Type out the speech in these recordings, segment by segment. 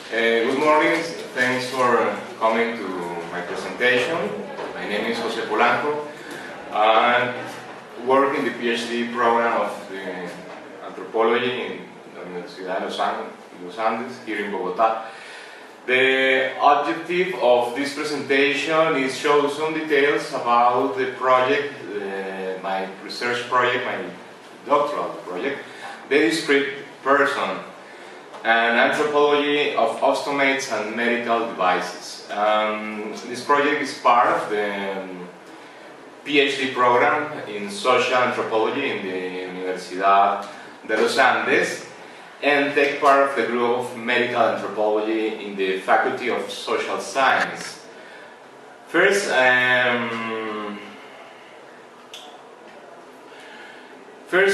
Good morning, thanks for coming to my presentation. My name is Jose Polanco. I work in the PhD program of the anthropology in the Universidad de Los Andes here in Bogotá. The objective of this presentation is show some details about the project, my research project, my doctoral project, The Discrete Person, an anthropology of ostomates and medical devices. This project is part of the PhD program in social anthropology in the Universidad de Los Andes, and take part of the group of medical anthropology in the Faculty of Social Science. First,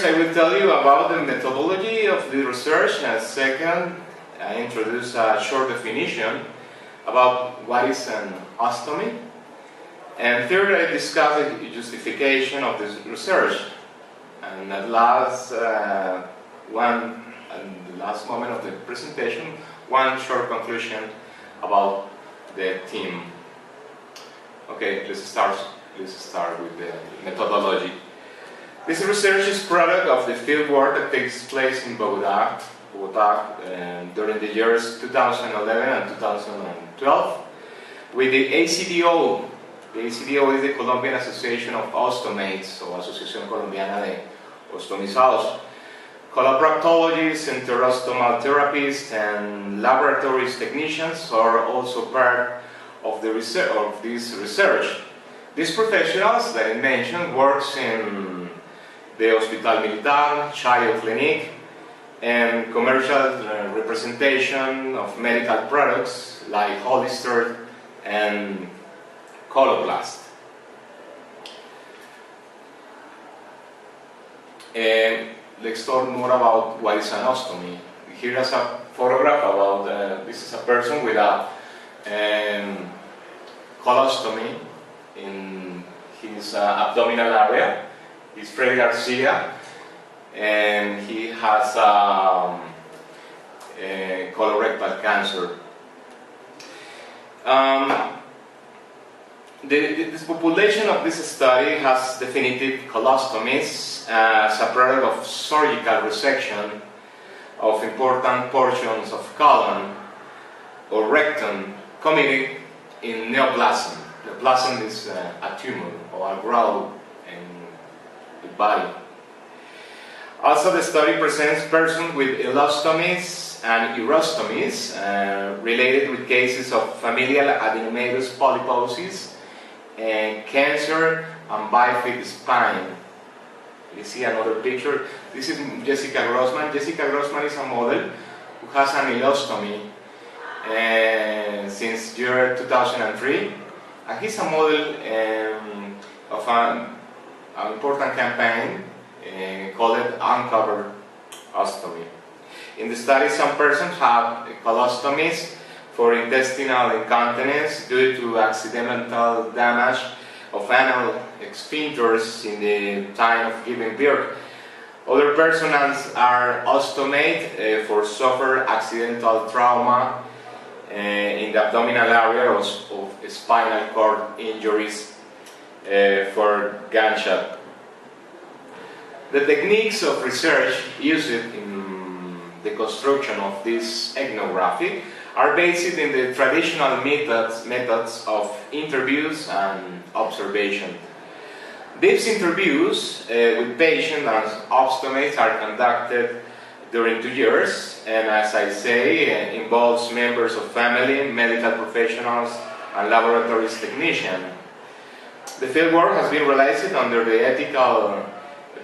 I will tell you about the methodology of the research, and second, I introduce a short definition about what is an ostomy, and third, I discuss the justification of this research, and at last, the last moment of the presentation, one short conclusion about the theme. Okay, let's start with the methodology. This research is product of the field work that takes place in Bogotá during the years 2011 and 2012 with the ACDO. The ACDO is the Colombian Association of Ostomates, o Asociación Colombiana de Ostomizados. Coloproctologists, enterostomal therapists, and laboratories technicians are also part of the research, of this research. These professionals that I mentioned works in the Hospital Militar, Child Clinic, and commercial representation of medical products like Hollister and Coloplast. Let's talk more about what is an ostomy. Here is a photograph about, this is a person with a colostomy in his abdominal area. He's Freddy Garcia, and he has colorectal cancer. This population of this study has definitive colostomies as a product of surgical resection of important portions of colon or rectum committed in neoplasm. Neoplasm is a tumor or a growth in the body. Also, the study presents persons with ileostomies and urostomies related with cases of familial adenomatous polyposis and cancer and bifid spine. You see another picture. This is Jessica Grossman. Jessica Grossman is a model who has an ileostomy since year 2003. And he's a model of an important campaign called Uncover Ostomy. In the study, some persons have colostomies for intestinal incontinence due to accidental damage of anal sphincters in the time of giving birth. Other persons are ostomate for suffer accidental trauma in the abdominal area of spinal cord injuries for gunshot. The techniques of research used in the construction of this ethnography are based in the traditional methods of interviews and observation. These interviews with patients and ostomates are conducted during 2 years, and as I say, involves members of family, medical professionals, and laboratories technicians. The fieldwork has been realized under the ethical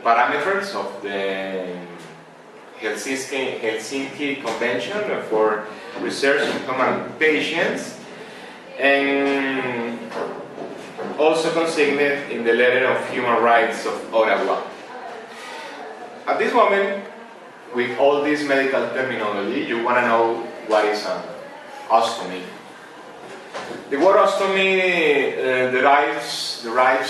parameters of the Helsinki Convention for Research in Human Patients, and also consigned in the Letter of Human Rights of Ottawa. At this moment, with all this medical terminology, you want to know what is an ostomy. The word ostomy derives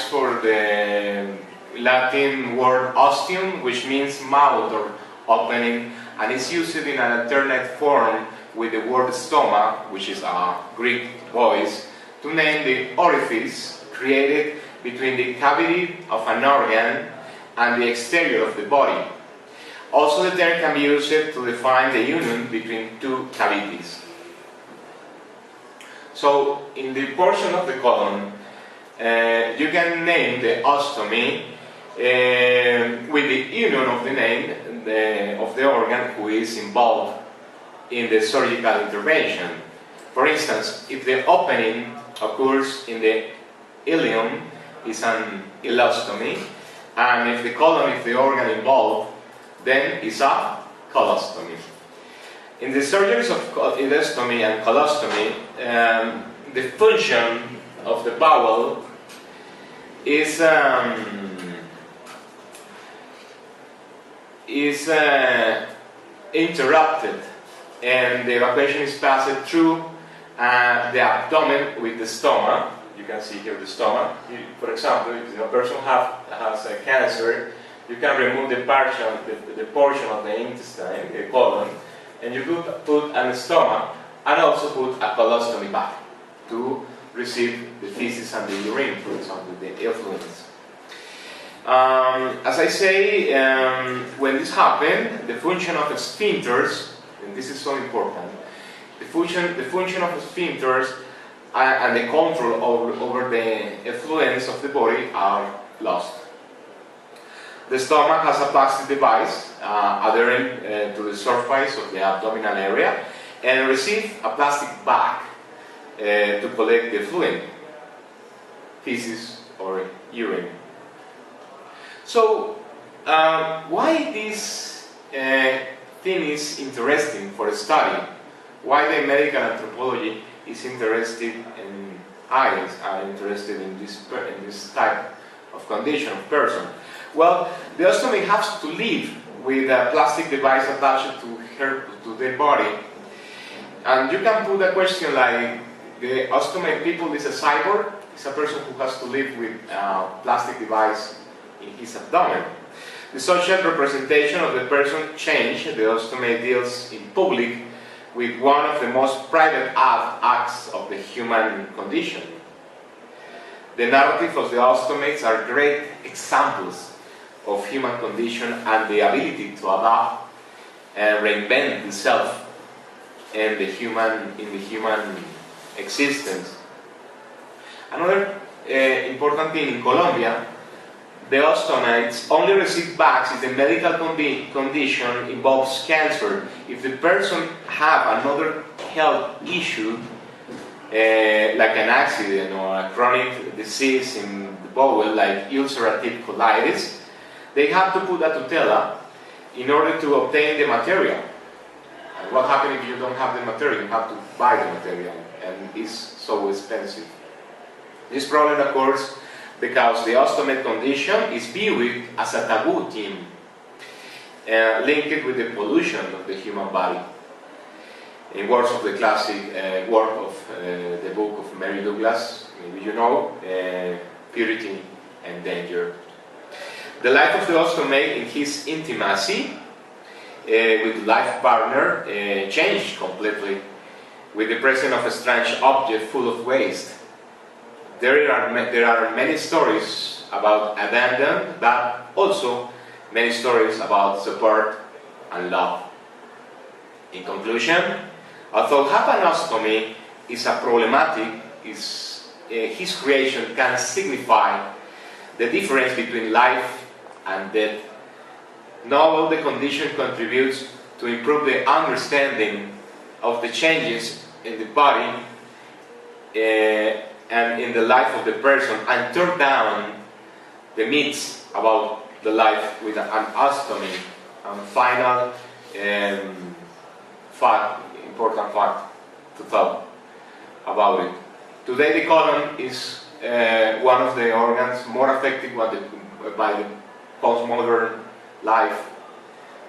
from the Latin word ostium, which means mouth or opening, and is used in an alternate form with the word stoma, which is a Greek voice, to name the orifice created between the cavity of an organ and the exterior of the body. Also, the term can be used to define the union between two cavities. So, in the portion of the colon, you can name the ostomy with the union of the name of the organ who is involved in the surgical intervention. For instance, if the opening occurs in the ileum, it's an ileostomy, and if the colon is the organ involved, then it's a colostomy. In the surgeries of ileostomy and colostomy, the function of the bowel is interrupted, and the evacuation is passed through the abdomen with the stomach. You can see here the stomach. For example, if a person has a cancer, you can remove the portion of the intestine, the colon, and you could put a stomach and also put a colostomy bag to receive the feces and the urine, for example, the effluents. As I say, when this happens, the function of the sphincters, and this is so important, the function of the sphincters and the control over the effluents of the body are lost. The stomach has a plastic device adhering to the surface of the abdominal area and receives a plastic bag to collect the effluent, feces or urine. So, why this thing is interesting for a study? Why the medical anthropology is interested in eyes, are interested in this type of condition of person? Well, the ostomy has to live with a plastic device attached to their body, and you can put a question like, the ostomy people is a cyborg? It's a person who has to live with a plastic device in his abdomen. The social representation of the person changed. The ostomy deals in public with one of the most private acts of the human condition. The narrative of the ostomates are great examples of human condition and the ability to adapt and reinvent itself in the human existence. Another important thing in Colombia, the ostomates only receive bags if the medical condition involves cancer. If the person have another health issue, like an accident or a chronic disease in the bowel, like ulcerative colitis, they have to put a tutela in order to obtain the material. And what happens if you don't have the material? You have to buy the material, and it's so expensive. This problem occurs because the ostomate condition is viewed as a taboo theme, linked with the pollution of the human body. In words of the classic work of the book of Mary Douglas, maybe you know, Purity and Danger. The life of the ostomate in his intimacy with life partner changed completely with the presence of a strange object full of waste. There are many stories about abandon, but also many stories about support and love. In conclusion, although hypanostomy is a problematic, his creation can signify the difference between life and death. Now the condition contributes to improve the understanding of the changes in the body and in the life of the person, and turn down the myths about the life with an ostomy. And final important fact to talk about it. Today the colon is one of the organs more affected by the postmodern life.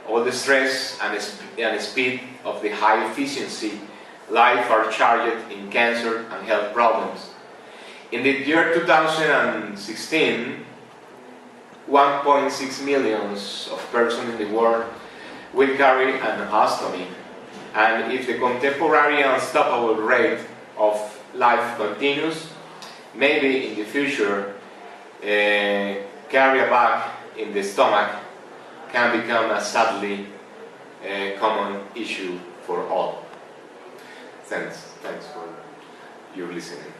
All the stress and speed of the high efficiency life are charged in cancer and health problems. In the year 2016, 1.6 million of persons in the world will carry an ostomy. And if the contemporary unstoppable rate of life continues, maybe in the future, carry a bag in the stomach can become a sadly common issue for all. Thanks for your listening.